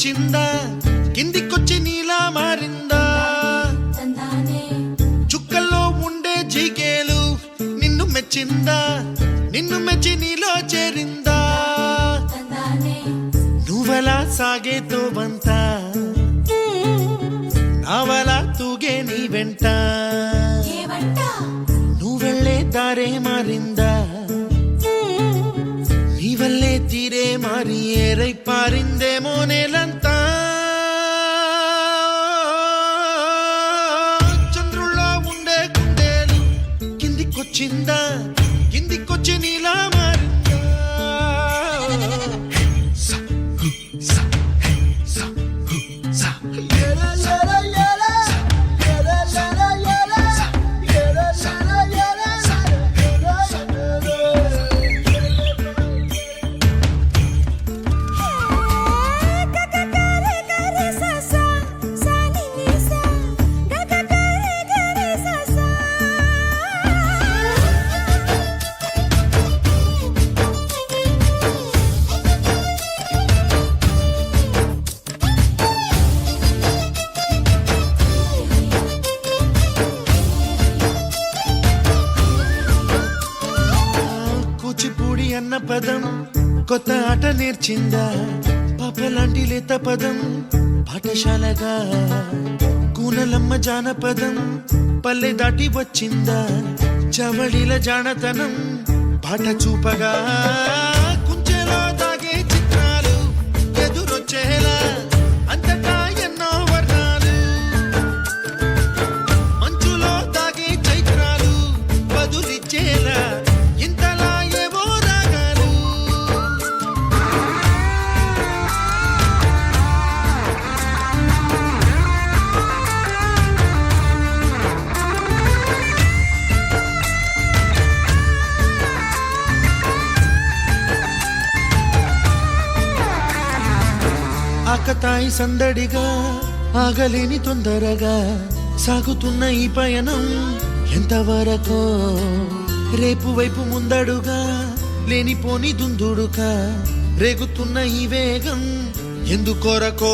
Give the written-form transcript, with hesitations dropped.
కిందికొచ్చిందా కిందికొచ్చి నీలా మారిందా చుక్కల్లో ఉండే జీకేలు నిన్ను మెచ్చిందా నిన్ను మెచ్చి నీలో చేరిందా నువ్వలా సాగేతో బంత నావలా తూగే నీ వెంట నువ్వెళ్ళే దారే మారిందా నీవల్లే తీరే మారి ఏరై పారిందేమో నేలంతా చంద్రుల్లో ఉండే కుందేలు కిందికొచ్చిందా కిందికొచ్చి నీలా మారిందా సా హు సా హే సా హు సా కూచిపూడి అన్న పదం కొత్త ఆట నేర్చిందా పాపలాంటి లేత పదం పాఠశాలగా కూనలమ్మ జానపదం పల్లె దాటి వచ్చిందా చవళిల జానతనం పాట చూపగా కుంచెలో దాగే చిత్రాలు ఎదురొచ్చేలా అంతటా ఎన్నో వర్ణాలు మంచులో దాగే చైత్రాలు బదులిచ్చేలా ఇంతలా ఏవో రాగాలు ఆకతాయి సందడిగా ఆగలేని తొందరగా సాగుతున్న ఈ పయనం ఎంతవరకో రేపు వైపు ముందడుగా లేనిపోని దుందుడుగా రేగుతున్న ఈ వేగం ఎందుకొరకో